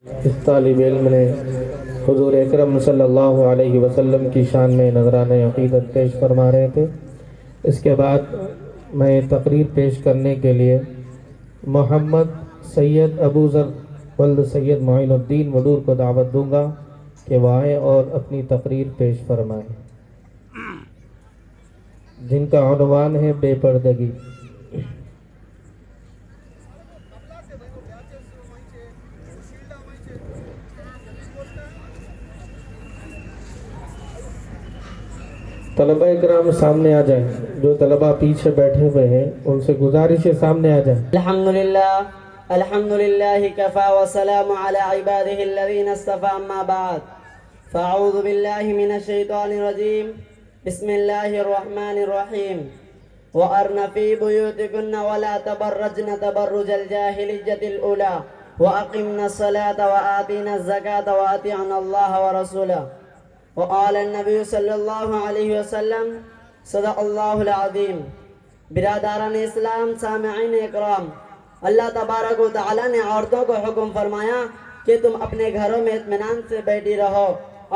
اس طالب علم نے حضور اکرم صلی اللہ علیہ وسلم کی شان میں نذرانہ عقیدت پیش فرما رہے تھے۔ اس کے بعد میں تقریر پیش کرنے کے لیے محمد سید ابو ذر ولد سید معین الدین وڈور کو دعوت دوں گا کہ وہ آئیں اور اپنی تقریر پیش فرمائیں، جن کا عنوان ہے بے پردگی۔ طلبہ اکرام سامنے آ جائیں، جو طلبہ پیچھے بیٹھے ہوئے ہیں ان سے گزارش ہے سامنے آ جائیں۔ الحمدللہ کفا وسلام علی عبادہ الذین اصطفى اما بعد فاعوذ باللہ من الشیطان الرجیم بسم اللہ الرحمن الرحیم وَأَرْنَ فِي بُيُوتِكُنَّ وَلَا تَبَرَّجْنَ تَبَرُّجَ الْجَاهِلِيَّةِ الْأُولَى وَأَقِمْنَ الصَّلَاةَ وَآتِينَ الزَّكَاةَ وَأَطِعْنَ اللَّهَ وَرَسُولَهُ وقال النبی صلی اللہ علیہ وسلم صدق اللہ العظیم۔ برادران اسلام، سامعین اکرام، اللہ تبارک و تعالی نے عورتوں کو حکم فرمایا کہ تم اپنے گھروں میں اطمینان سے بیٹھی رہو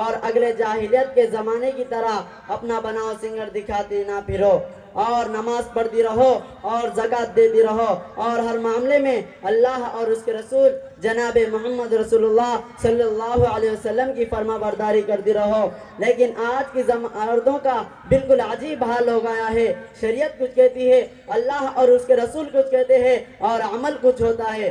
اور اگلے جاہلیت کے زمانے کی طرح اپنا بناؤ سنگر دکھاتی نہ پھرو، اور نماز پڑھتی رہو اور زکوٰۃ دیتی رہو، اور ہر معاملے میں اللہ اور اس کے رسول جناب محمد رسول اللہ صلی اللہ علیہ وسلم کی فرما برداری کرتی رہو۔ لیکن آج کی عورتوں کا بالکل عجیب حال ہو گیا ہے۔ شریعت کچھ کہتی ہے، اللہ اور اس کے رسول کچھ کہتے ہیں اور عمل کچھ ہوتا ہے۔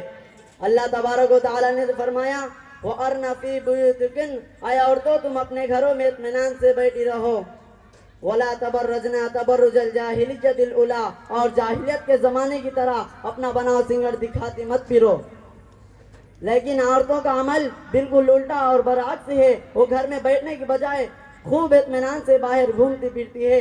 اللہ تبارک و تعالی نے فرمایا وَأَرْنَ فِي بُيُوتِكُنَّ، اے عورتوں تم اپنے گھروں میں اطمینان سے بیٹھی رہو، وَلَا تَبَرَّجْنَ تَبَرُّجَ الْجَاهِلِيَّةِ الْأُولَى، اور جاہلیت کے زمانے کی طرح اپنا بناؤ سنگر دکھاتی مت پھرو۔ لیکن عورتوں کا عمل بالکل الٹا اور برعکس ہے۔ وہ گھر میں بیٹھنے کی بجائے خوب اطمینان سے باہر گھومتی پھرتی ہے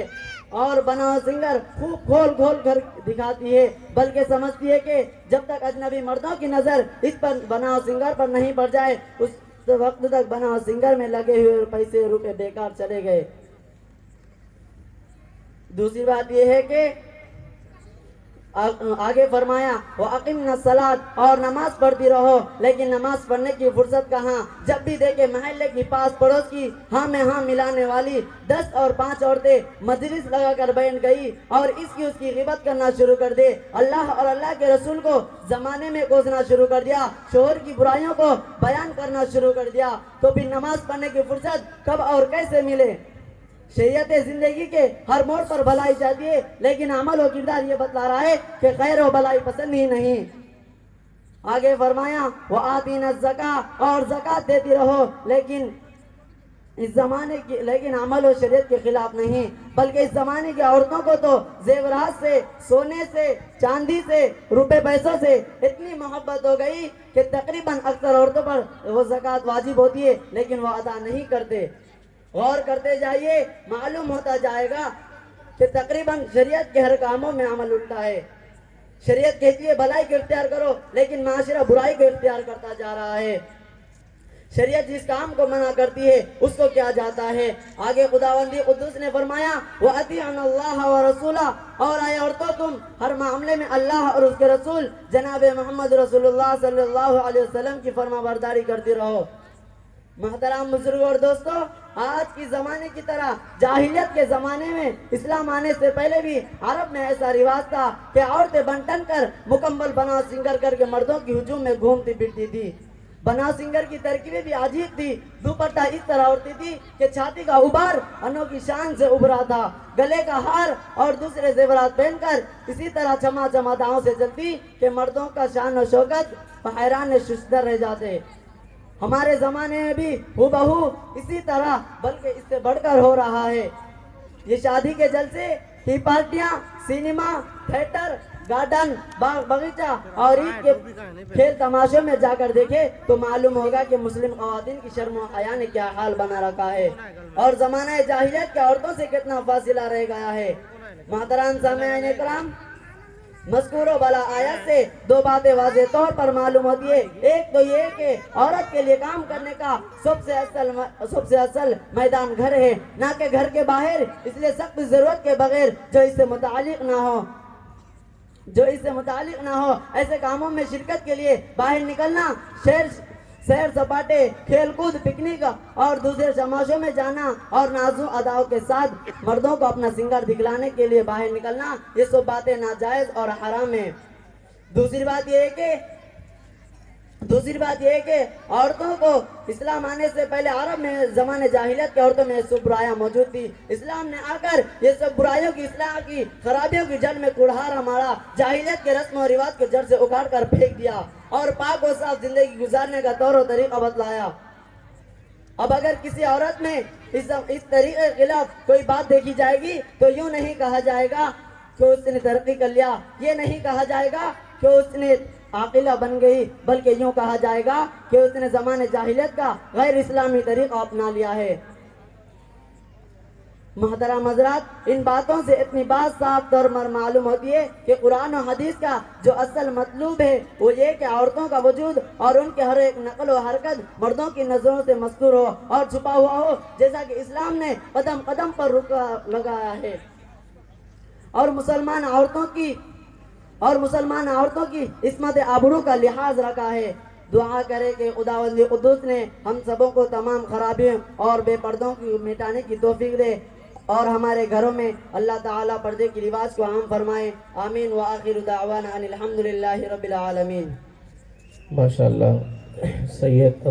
اور بناؤ سنگر خوب کھول کھول کر دکھاتی ہے، بلکہ سمجھتی ہے کہ جب تک اجنبی مردوں کی نظر اس پر بناؤ سنگر پر نہیں پڑ جائے اس وقت تک بناؤ سنگر میں لگے ہوئے پیسے روپے بیکار چلے گئے۔ دوسری بات یہ ہے کہ آگے فرمایا وَأَقِمْنَ الصَّلَاةَ، اور نماز پڑھتی رہو، لیکن نماز پڑھنے کی فرصت کہاں؟ جب بھی دیکھے محلے کی پاس پڑوس کی ہاں میں ہاں ملانے والی 10 اور 5 عورتیں مجلس لگا کر بیٹھ گئی اور اس کی غیبت کرنا شروع کر دے، اللہ اور اللہ کے رسول کو زمانے میں کوسنا شروع کر دیا، شوہر کی برائیوں کو بیان کرنا شروع کر دیا، تو پھر نماز پڑھنے کی فرصت کب اور کیسے ملے؟ شریعت زندگی کے ہر موڑ پر بھلائی چاہتی ہے، لیکن عمل و کردار یہ بتلا رہا ہے کہ خیر و بھلائی پسند ہی نہیں۔ آگے فرمایا وَآتِينَ الزَّكَاةَ، اور زکوٰۃ دیتی رہو، لیکن اس زمانے کی عمل و شریعت کے خلاف نہیں، بلکہ اس زمانے کی عورتوں کو تو زیورات سے، سونے سے، چاندی سے، روپے پیسوں سے اتنی محبت ہو گئی کہ تقریباً اکثر عورتوں پر وہ زکوٰۃ واجب ہوتی ہے لیکن وہ ادا نہیں کرتے۔ غور کرتے جائیے، معلوم ہوتا جائے گا کہ تقریباً شریعت کے ہر کاموں میں عمل الٹا ہے۔ شریعت کہتی ہے بھلائی کو اختیار کرو، لیکن معاشرہ برائی کو اختیار کرتا جا رہا ہے۔ شریعت جس کام کو منع کرتی ہے اس کو کیا جاتا ہے۔ آگے خداوندی قدوس نے فرمایا وَأَطِيعْنَ اللَّهَ وَرَسُولَهُ، اور اے عورتوں تم ہر معاملے میں اللہ اور اس کے رسول جناب محمد رسول اللہ صلی اللہ علیہ وسلم کی فرما برداری کرتی رہو۔ محترم بزرگوں اور دوستو، آج کی زمانے کی طرح جاہلیت کے زمانے میں اسلام آنے سے پہلے بھی عرب میں ایسا رواج تھا کہ عورتیں بن ٹن کر مکمل بناؤ سنگر کر کے مردوں کی ہجوم میں گھومتی پھرتی تھی۔ بناؤ سنگر کی ترکیبیں بھی عجیب تھی۔ دوپٹہ اس طرح اڑتی تھی کہ چھاتی کا ابھار انوں کی شان سے ابھرا تھا، گلے کا ہار اور دوسرے زیورات پہن کر اسی طرح چما چماداؤں سے چلتی کہ مردوں کا شان و شوکت حیران ششدر رہ جاتے۔ ہمارے زمانے میں بھی ہو اسی طرح بلکہ اس سے بڑھ کر ہو رہا ہے۔ یہ شادی کے جلسے کی پارٹیاں، سینما، تھیٹر، گارڈن، باغ باغیچہ اور عید کے کھیل تماشوں میں جا کر دیکھے تو معلوم ہوگا کہ مسلم خواتین کی شرم و حیا نے کیا حال بنا رکھا ہے اور زمانہ جاہلیت کے عورتوں سے کتنا فاصلہ رہ گیا ہے۔ محترم سامعین اکرام، مذکور و بلا آیت سے دو باتیں واضح طور پر معلوم ہوتی ہے۔ ایک تو یہ کہ عورت کے لیے کام کرنے کا سب سے اصل میدان گھر ہے، نہ کہ گھر کے باہر، اس لیے سخت ضرورت کے بغیر جو اس سے متعلق نہ ہو ایسے کاموں میں شرکت کے لیے باہر نکلنا سیر سپاٹے، کھیل کود، پکنک اور دوسرے تماشوں میں جانا اور نازوں اداؤں کے ساتھ مردوں کو اپنا سنگر دکھلانے کے لیے باہر نکلنا، یہ سب باتیں ناجائز اور حرام ہیں۔ دوسری بات یہ ہے کہ عورتوں کو اسلام آنے سے پہلے عرب میں زمانے جاہلیت کے عورتوں میں سب برائیاں موجود تھی۔ اسلام نے آ کر یہ سب برائیوں کی اصلاح کی، خرابیوں کی جڑ میں کڑھارا مارا، جاہلیت کے رسم و رواج کو جڑ سے اکھاڑ کر پھینک دیا اور پاک و صاف زندگی گزارنے کا طور و طریقہ بتلایا۔ اب اگر کسی عورت میں اس طریقے کے خلاف کوئی بات دیکھی جائے گی تو یوں نہیں کہا جائے گا کہ اس نے ترقی کر لیا، یہ نہیں کہا جائے گا کہ اس نے عاقلہ بن گئی، بلکہ یوں کہا جائے گا کہ اس نے زمانے جاہلیت کا غیر اسلامی طریقہ اپنا لیا ہے۔ محترم حضرات، ان باتوں سے اتنی بات صاف طور پر معلوم ہوتی ہے کہ قرآن و حدیث کا جو اصل مطلوب ہے وہ یہ کہ عورتوں کا وجود اور ان کے ہر ایک نقل و حرکت مردوں کی نظروں سے مستور ہو اور چھپا ہوا ہو، جیسا کہ اسلام نے قدم قدم پر لگایا ہے، اور مسلمان عورتوں کی عصمت آبرو کا لحاظ رکھا ہے۔ دعا کرے کہ خداوند قدوس نے ہم سبوں کو تمام خرابیوں اور بے پردوں کی مٹانے کی توفیق دے اور ہمارے گھروں میں اللہ تعالیٰ پردے کی رواج کو عام فرمائے۔ آمین وآخر دعوانا ان الحمدللہ رب العالمین۔ ماشاءاللہ سید